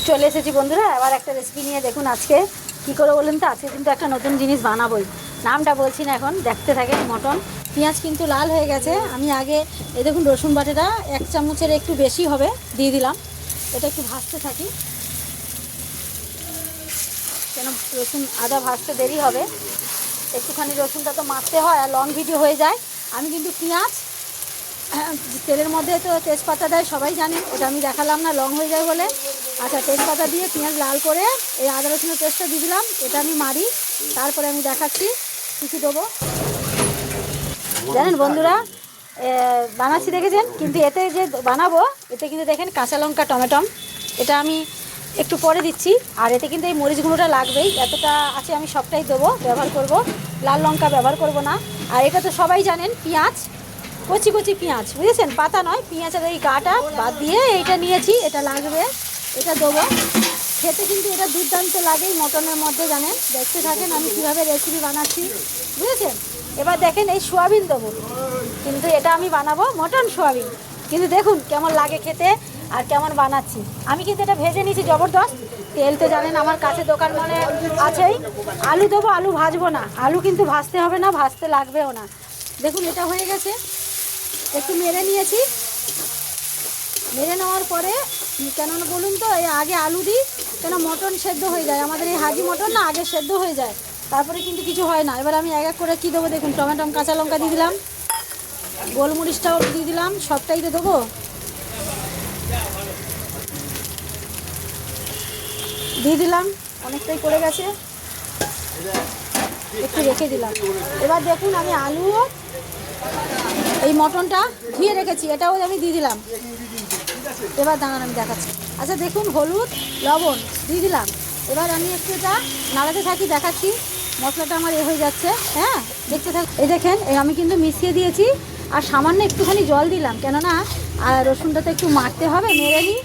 চলে এসেছি বন্ধুরা, আবার একটা রেসিপি নিয়ে। দেখুন আজকে কী করে বলুন তো, আজকে কিন্তু একটা নতুন জিনিস বানাবোই। নামটা বলছি না, এখন দেখতে থাকে। মটন পেঁয়াজ কিন্তু লাল হয়ে গেছে। আমি আগে এই দেখুন রসুন বাটাটা 1 চামচের একটু বেশি হবে দিয়ে দিলাম। এটা একটু ভাজতে থাকি, কেন রসুন আদা ভাজতে দেরি হবে। একটুখানি রসুনটা তো মারতে হয়, আর লং ভিডিও হয়ে যায়। আমি কিন্তু পেঁয়াজ তেলের মধ্যে তো তেজপাতা দেয়, সবাই জানে, ওটা আমি দেখালাম না লং হয়ে যায় বলে। আচ্ছা, তেজপাতা দিয়ে পেঁয়াজ লাল করে এই আদা রসুনের পেস্টটা দিয়ে দিলাম, এটা আমি মারি। তারপরে আমি দেখাচ্ছি কী কী দেবো। জানেন বন্ধুরা, বানাচ্ছি দেখেছেন, কিন্তু এতে যে বানাবো এতে কিন্তু দেখেন কাঁচা লঙ্কা টমেটম এটা আমি একটু পরে দিচ্ছি। আর এতে কিন্তু এই মরিচ গুঁড়োটা লাগবেই, এতটা আছে আমি সবটাই দেবো, ব্যবহার করব। লাল লঙ্কা ব্যবহার করব না। আর এটা তো সবাই জানেন, পেঁয়াজ কচি কচি পেঁয়াজ, বুঝেছেন, পাতা নয়, পেঁয়াজের এই গাটা বাদ দিয়ে এইটা নিয়েছি, এটা লাগবে, এটা দেবো। খেতে কিন্তু এটা দুর্দান্ত লাগেই মটনের মধ্যে, জানেন। দেখতে থাকেন আমি কীভাবে রেসিপি বানাচ্ছি, বুঝেছেন। এবার দেখেন এই সোয়াবিন দেবো, কিন্তু এটা আমি বানাবো মটন সোয়াবিন। কিন্তু দেখুন কেমন লাগে খেতে আর কেমন বানাচ্ছি। আমি কিন্তু এটা ভেজে নিয়েছি জবরদস্ত। তেল তো জানেন আমার কাছে দোকান মনে আছেই। আলু দেবো, আলু ভাজবো না, আলু কিন্তু ভাজতে হবে না, ভাজতে লাগবেও না। দেখুন এটা হয়ে গেছে, একটু মেরে নিয়েছি। মেরে নেওয়ার পরে কেন বলুন তো, এই আগে আলু দিই, কেন মটন সেদ্ধ হয়ে যায় আমাদের, এই হাজি মটন না আগে সেদ্ধ হয়ে যায়, তারপরে কিন্তু কিছু হয় না। এবার আমি এক এক করে কী দেবো দেখুন, টমেটো কাঁচা লঙ্কা দিয়ে দিলাম, গোলমরিচটাও দিয়ে দিলাম, সবটাই তো দেবো, দিয়ে দিলাম। অনেকটাই পড়ে গেছে, একটু রেখে দিলাম। এবার দেখুন আমি আলু, এই মটনটা ধুয়ে রেখেছি, এটাও আমি দিয়ে দিলাম। এবার দাঁড়ান আমি দেখাচ্ছি। আচ্ছা দেখুন, হলুদ লবণ দিয়ে দিলাম। এবার আমি একটু এটা নাড়াতে থাকি, দেখাচ্ছি। মশলাটা আমার হয়ে যাচ্ছে, হ্যাঁ, দেখতে থাক। এই দেখেন আমি কিন্তু মিশিয়ে দিয়েছি, আর সামান্য একটুখানি জল দিলাম, কেননা আর রসুনটা তো একটু মারতে হবে, মেরে নিই।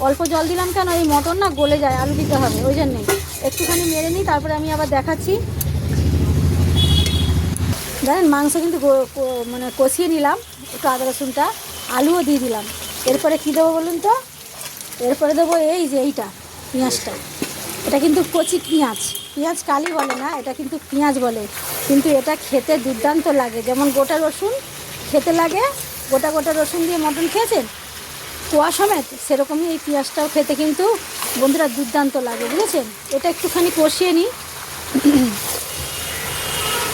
অল্প জল দিলাম কেন, এই মটন না গলে যায়, আলু দিতে হবে, ওই জন্যেই একটুখানি মেরে নিই, তারপরে আমি আবার দেখাচ্ছি। জানেন মাংস কিন্তু মানে কষিয়ে নিলাম, একটু আদা রসুনটা, আলুও দিয়ে দিলাম। এরপরে কী দেবো বলুন তো, এরপরে দেবো এই যে এইটা পেঁয়াজটা। এটা কিন্তু কচি পেঁয়াজ, পেঁয়াজ কালি বলে না, এটা কিন্তু পেঁয়াজ বলে। কিন্তু এটা খেতে দুর্দান্ত লাগে, যেমন গোটা রসুন খেতে লাগে, গোটা গোটা রসুন দিয়ে মটন খেয়েছেন কোয়া সমেত, সেরকমই এই পেঁয়াজটাও খেতে কিন্তু বন্ধুরা দুর্দান্ত লাগে, বুঝেছেন। এটা একটুখানি কষিয়ে নিই,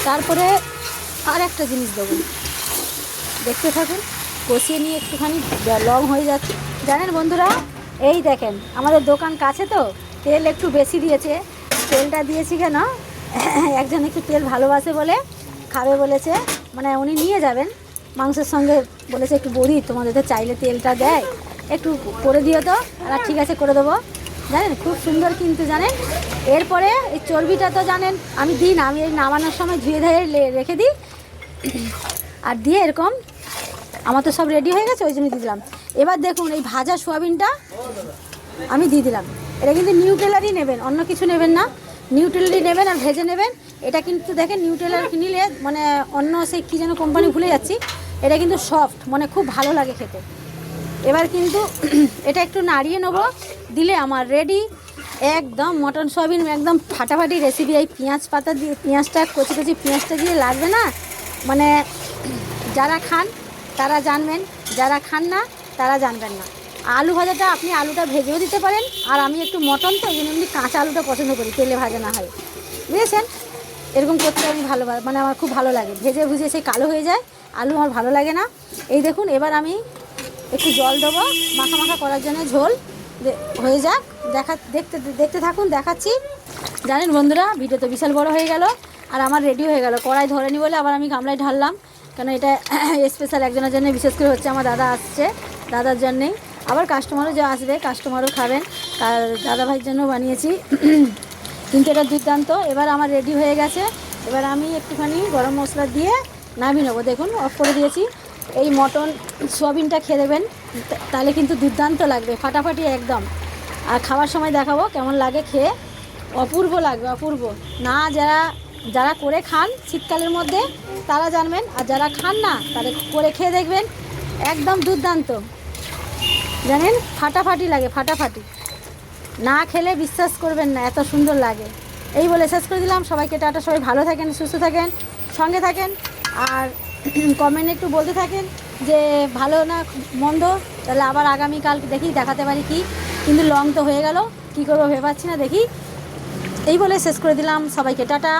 তারপরে আর একটা জিনিস দেবো, দেখতে থাকুন। কষিয়ে নিয়ে একটুখানি লং হয়ে যাচ্ছে, জানেন বন্ধুরা। এই দেখেন আমাদের দোকান কাছে তো, তেল একটু বেশি দিয়েছে। তেলটা দিয়েছি কেন, একজন একটু তেল ভালোবাসে বলে, খাবে বলেছে, মানে উনি নিয়ে যাবেন মাংসের সঙ্গে, বলেছে একটু বৌদি তোমাদের তো চাইলে তেলটা দেয়, একটু করে দিও তো। আর ঠিক আছে, করে দেবো। জানেন খুব সুন্দর কিন্তু, জানেন। এরপরে এই চর্বিটা তো জানেন আমি দিই না, আমি এই নামানোর সময় ধুয়ে ধুয়ে রেখে দিই, আর দিয়ে এরকম আমার তো সব রেডি হয়ে গেছে, ওই জন্য দিয়ে দিলাম। এবার দেখুন এই ভাজা সোয়াবিনটা আমি দিয়ে দিলাম। এটা কিন্তু নিউট্রেলারই নেবেন, অন্য কিছু নেবেন না, নিউট্রেলারই নেবেন আর ভেজে নেবেন। এটা কিন্তু দেখেন নিউট্রেলার নিলে মানে অন্য সেই কী যেন কোম্পানি ভুলে যাচ্ছি, এটা কিন্তু সফট, মানে খুব ভালো লাগে খেতে। এবার কিন্তু এটা একটু নাড়িয়ে নেবো, দিলে আমার রেডি একদম মটন সোয়াবিন, একদম ফাটাফাটি রেসিপি। এই পেঁয়াজ পাতা দিয়ে, পেঁয়াজটা কচি কচি পেঁয়াজটা দিয়ে লাগবে না, মানে যারা খান তারা জানবেন, যারা খান না তারা জানবেন না। আলু ভাজাটা আপনি আলুটা ভেজেও দিতে পারেন, আর আমি একটু মটন তো, ওই জন্য এমনি কাঁচা আলুটা পছন্দ করি, তেলে ভাজা না হয়, বুঝেছেন। এরকম করতে আমি ভালো, মানে আমার খুব ভালো লাগে। ভেজে ভুজে সেই কালো হয়ে যায় আলু, আমার ভালো লাগে না। এই দেখুন এবার আমি একটু জল দেবো মাখা মাখা করার জন্য, ঝোল হয়ে যাক, দেখতে দেখতে থাকুন, দেখাচ্ছি। জানেন বন্ধুরা, ভিডিও তো বিশাল বড় হয়ে গেল, আর আমার রেডি হয়ে গেল। কড়াই ধরেনি বলে আবার আমি গামলায় ঢাললাম, কেন এটা স্পেশাল একজনের জন্য, বিশেষ করে হচ্ছে আমার দাদা আসছে, দাদার জন্যেই। আবার কাস্টমারও যে আসবে, কাস্টমারও খাবেন, তার দাদা ভাইয়ের জন্য বানিয়েছি। কিন্তু এটা দুর্দান্ত। এবার আমার রেডি হয়ে গেছে, এবার আমি একটুখানি গরম মশলা দিয়ে নামিয়ে নেবো। দেখুন অফ করে দিয়েছি। এই মটন সোয়াবিনটা খেয়ে দেবেন, তাহলে কিন্তু দুর্দান্ত লাগবে, ফাটাফাটি একদম। আর খাওয়ার সময় দেখাবো কেমন লাগে খেয়ে, অপূর্ব লাগবে, অপূর্ব। না যারা যারা করে খান শীতকালের মধ্যে তারা জানবেন, আর যারা খান না তারা করে খেয়ে দেখবেন, একদম দুর্দান্ত, জানেন, ফাটাফাটি লাগে, ফাটাফাটি। না খেলে বিশ্বাস করবেন না এত সুন্দর লাগে। এই বলে শেষ করে দিলাম। সবাইকে টাটা, সবাই ভালো থাকেন, সুস্থ থাকেন, সঙ্গে থাকেন, আর কমেন্টে একটু বলতে থাকেন যে ভালো না মন্দ, তাহলে আবার আগামীকাল দেখি দেখাতে পারি কি। কিন্তু লং তো হয়ে গেল, কী করবো ভেবে পাচ্ছি না, দেখি। এই বলে শেষ করে দিলাম। সবাইকে টাটা।